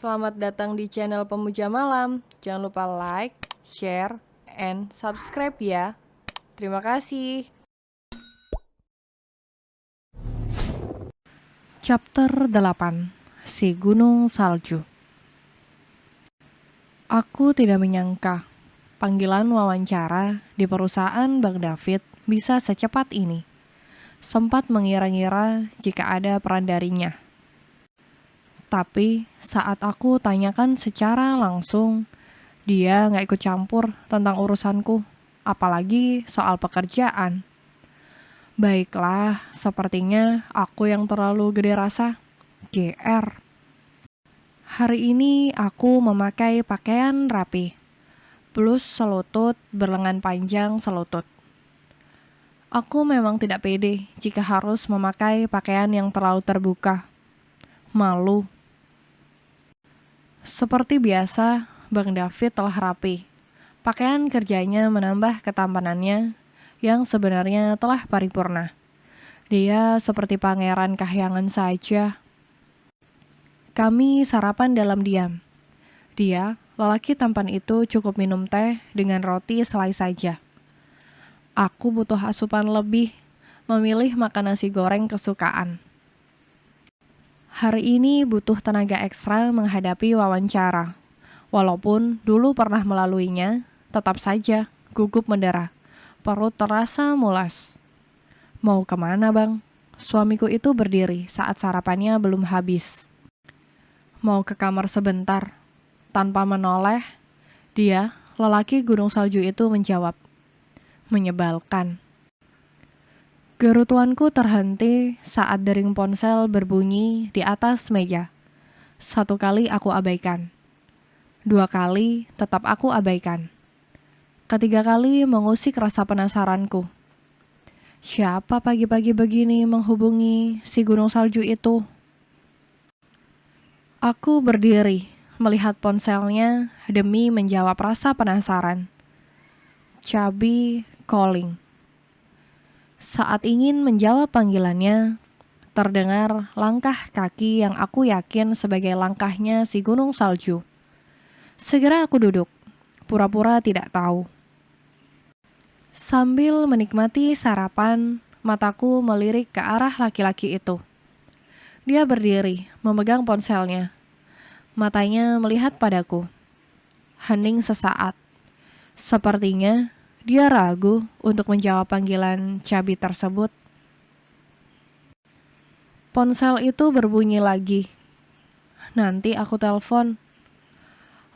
Selamat datang di channel Pemuja Malam. Jangan lupa like, share, and subscribe ya. Terima kasih. Chapter 8. Si Gunung Salju. Aku tidak menyangka panggilan wawancara di perusahaan Bang David bisa secepat ini. Sempat mengira-ngira jika ada peran darinya. Tapi saat aku tanyakan secara langsung, dia nggak ikut campur tentang urusanku, apalagi soal pekerjaan. Baiklah, sepertinya aku yang terlalu gede rasa. GR. Hari ini aku memakai pakaian rapi, plus selutut berlengan panjang selutut. Aku memang tidak pede jika harus memakai pakaian yang terlalu terbuka. Malu. Seperti biasa, Bang David telah rapi. Pakaian kerjanya menambah ketampanannya yang sebenarnya telah paripurna. Dia seperti pangeran kahyangan saja. Kami sarapan dalam diam. Dia, lelaki tampan itu cukup minum teh dengan roti selai saja. Aku butuh asupan lebih, memilih makan nasi goreng kesukaan. Hari ini butuh tenaga ekstra menghadapi wawancara. Walaupun dulu pernah melaluinya, tetap saja gugup mendera. Perut terasa mulas. Mau kemana, Bang? Suamiku itu berdiri saat sarapannya belum habis. Mau ke kamar sebentar. Tanpa menoleh, dia, lelaki gunung salju itu menjawab. Menyebalkan. Gerutuanku terhenti saat dering ponsel berbunyi di atas meja. 1 kali aku abaikan. 2 kali tetap aku abaikan. 3 kali mengusik rasa penasaranku. Siapa pagi-pagi begini menghubungi si gunung salju itu? Aku berdiri, melihat ponselnya demi menjawab rasa penasaran. Chubby calling. Saat ingin menjawab panggilannya, terdengar langkah kaki yang aku yakin sebagai langkahnya si gunung salju. Segera aku duduk, pura-pura tidak tahu. Sambil menikmati sarapan, mataku melirik ke arah laki-laki itu. Dia berdiri, memegang ponselnya. Matanya melihat padaku. Hening sesaat. Sepertinya dia ragu untuk menjawab panggilan cabi tersebut. Ponsel itu berbunyi lagi. Nanti aku telepon.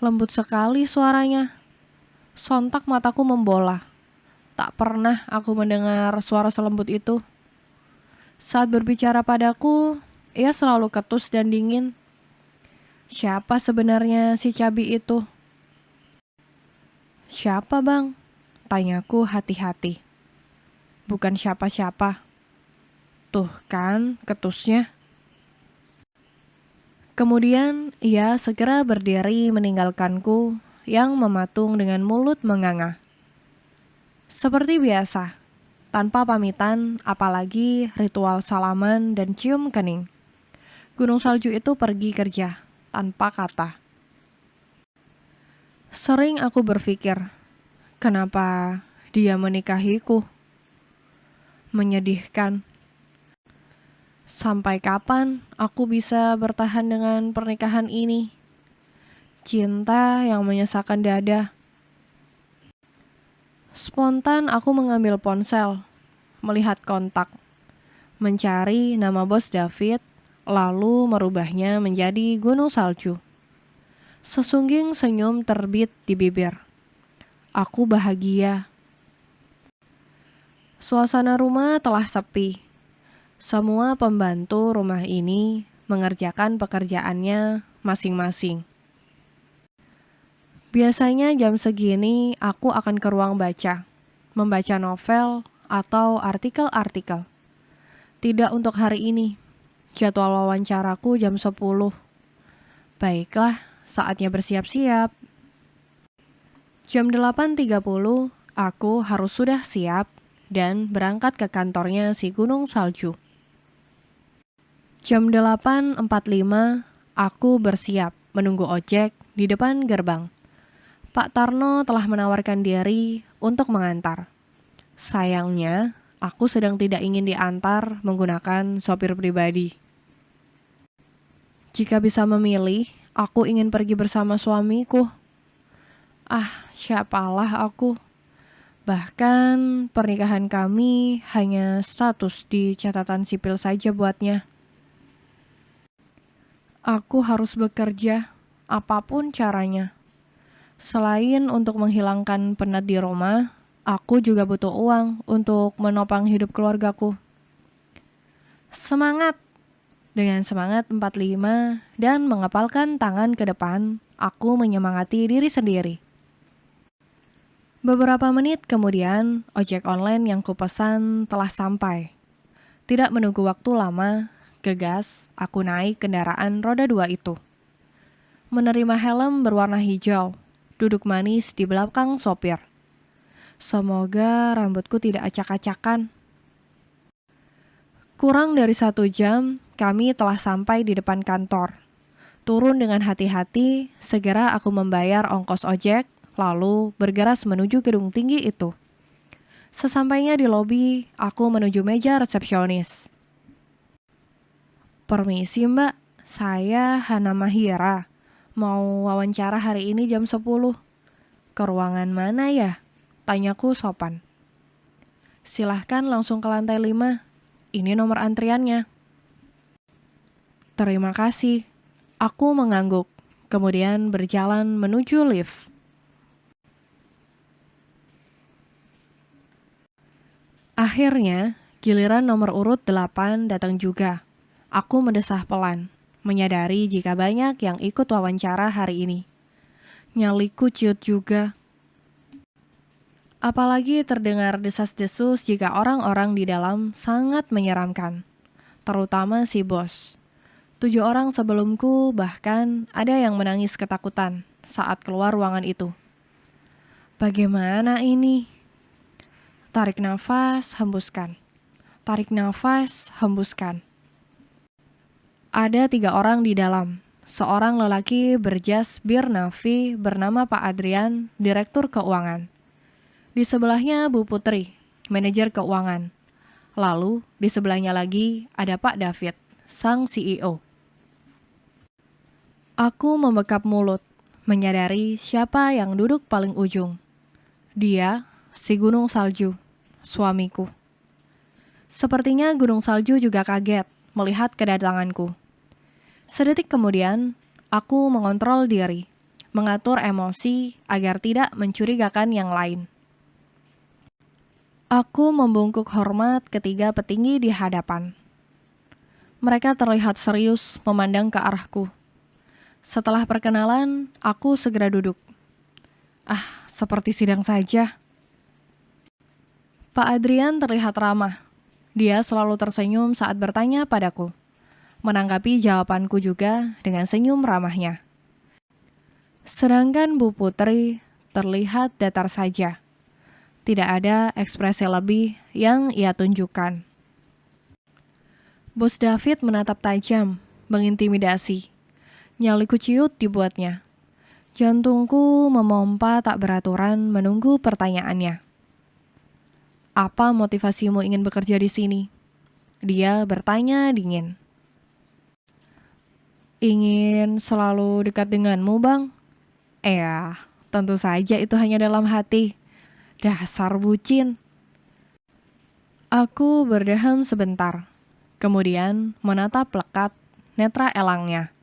Lembut sekali suaranya. Sontak mataku membola. Tak pernah aku mendengar suara selembut itu. Saat berbicara padaku, ia selalu ketus dan dingin. Siapa sebenarnya si cabi itu? Siapa, Bang? Tanyaku hati-hati. Bukan siapa-siapa. Tuh kan ketusnya. Kemudian ia segera berdiri meninggalkanku yang mematung dengan mulut menganga. Seperti biasa, tanpa pamitan apalagi ritual salaman dan cium kening. Gunung salju itu pergi kerja tanpa kata. Sering aku berpikir, kenapa dia menikahiku? Menyedihkan. Sampai kapan aku bisa bertahan dengan pernikahan ini? Cinta yang menyesakan dada. Spontan aku mengambil ponsel, melihat kontak, mencari nama bos David, lalu merubahnya menjadi gunung salju. Sesungging senyum terbit di bibir. Aku bahagia. Suasana rumah telah sepi. Semua pembantu rumah ini mengerjakan pekerjaannya masing-masing. Biasanya jam segini aku akan ke ruang baca, membaca novel atau artikel-artikel. Tidak untuk hari ini. Jadwal wawancaraku jam 10. Baiklah, saatnya bersiap-siap. Jam 8.30, aku harus sudah siap dan berangkat ke kantornya si gunung salju. Jam 8.45, aku bersiap. menunggu ojek di depan gerbang. Pak Tarno telah menawarkan diri untuk mengantar. Sayangnya, aku sedang tidak ingin diantar menggunakan sopir pribadi. Jika bisa memilih, aku ingin pergi bersama suamiku. Siapalah aku. Bahkan pernikahan kami hanya status di catatan sipil saja buatnya. Aku harus bekerja, apapun caranya. Selain untuk menghilangkan penat di rumah, aku juga butuh uang untuk menopang hidup keluargaku. Semangat! Dengan semangat 45 dan mengepalkan tangan ke depan, aku menyemangati diri sendiri. Beberapa menit kemudian, ojek online yang kupesan telah sampai. Tidak menunggu waktu lama, gegas, aku naik kendaraan roda 2 itu. Menerima helm berwarna hijau, duduk manis di belakang sopir. Semoga rambutku tidak acak-acakan. Kurang dari 1 jam, kami telah sampai di depan kantor. Turun dengan hati-hati, segera aku membayar ongkos ojek, lalu bergegas menuju gedung tinggi itu. Sesampainya di lobi, aku menuju meja resepsionis. Permisi mbak, saya Hana Mahira. Mau wawancara hari ini jam 10. Ke ruangan mana ya? Tanyaku sopan. Silahkan langsung ke lantai 5. Ini nomor antriannya. Terima kasih. Aku mengangguk, kemudian berjalan menuju lift. Akhirnya, giliran nomor urut 8 datang juga. Aku mendesah pelan, menyadari jika banyak yang ikut wawancara hari ini. Nyaliku ciut juga. Apalagi terdengar desas-desus jika orang-orang di dalam sangat menyeramkan. Terutama si bos. 7 orang sebelumku bahkan ada yang menangis ketakutan saat keluar ruangan itu. Bagaimana ini? Tarik nafas, hembuskan. Tarik nafas, hembuskan. Ada 3 orang di dalam. Seorang lelaki berjas bir navy bernama Pak Adrian, Direktur Keuangan. Di sebelahnya Bu Putri, manajer keuangan. Lalu di sebelahnya lagi ada Pak David, sang CEO. Aku membekap mulut, menyadari siapa yang duduk paling ujung. Dia, si gunung salju, suamiku. Sepertinya gunung salju juga kaget melihat kedatanganku. Sedetik kemudian, aku mengontrol diri, mengatur emosi agar tidak mencurigakan yang lain. Aku membungkuk hormat ketiga petinggi di hadapan. Mereka terlihat serius memandang ke arahku. Setelah perkenalan, aku segera duduk. Seperti sidang saja. Pak Adrian terlihat ramah. Dia selalu tersenyum saat bertanya padaku. Menanggapi jawabanku juga dengan senyum ramahnya. Sedangkan Bu Putri terlihat datar saja. Tidak ada ekspresi lebih yang ia tunjukkan. Bos David menatap tajam, mengintimidasi. Nyaliku ciut dibuatnya. Jantungku memompa tak beraturan menunggu pertanyaannya. Apa motivasimu ingin bekerja di sini? Dia bertanya dingin. Ingin selalu dekat denganmu, Bang? Tentu saja itu hanya dalam hati. Dasar bucin. Aku berdeham sebentar, kemudian menatap lekat netra elangnya.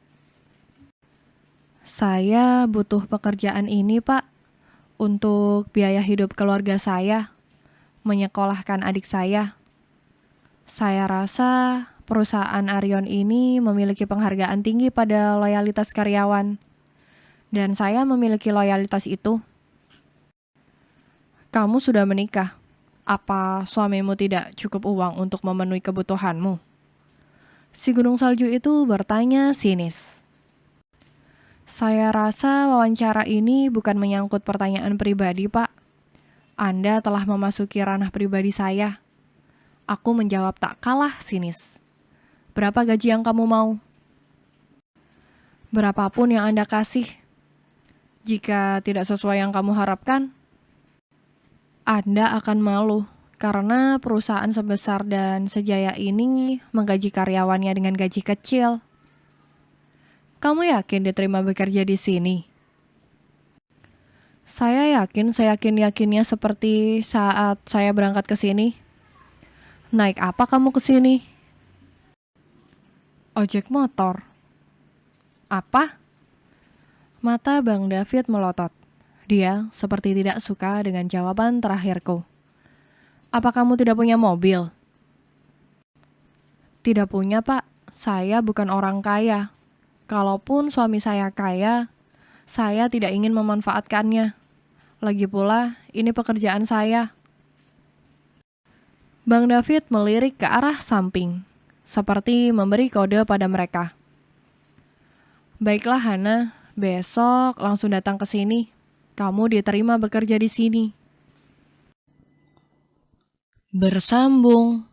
Saya butuh pekerjaan ini, Pak, untuk biaya hidup keluarga saya, menyekolahkan adik saya. Saya rasa perusahaan Arion ini memiliki penghargaan tinggi pada loyalitas karyawan, dan saya memiliki loyalitas itu. Kamu sudah menikah. Apa suamimu tidak cukup uang untuk memenuhi kebutuhanmu? Si gunung salju itu bertanya sinis. Saya rasa wawancara ini bukan menyangkut pertanyaan pribadi, Pak. Anda telah memasuki ranah pribadi saya. Aku menjawab tak kalah sinis. Berapa gaji yang kamu mau? Berapapun yang Anda kasih, jika tidak sesuai yang kamu harapkan, Anda akan malu karena perusahaan sebesar dan sejaya ini menggaji karyawannya dengan gaji kecil. Kamu yakin diterima bekerja di sini? Saya yakin, seyakin-yakinnya seperti saat saya berangkat ke sini. Naik apa kamu ke sini? Ojek motor. Apa? Mata Bang David melotot. Dia seperti tidak suka dengan jawaban terakhirku. Apa kamu tidak punya mobil? Tidak punya, Pak. Saya bukan orang kaya. Kalaupun suami saya kaya, saya tidak ingin memanfaatkannya. Lagi pula, ini pekerjaan saya. Bang David melirik ke arah samping, seperti memberi kode pada mereka. Baiklah Hana, besok langsung datang ke sini. Kamu diterima bekerja di sini. Bersambung.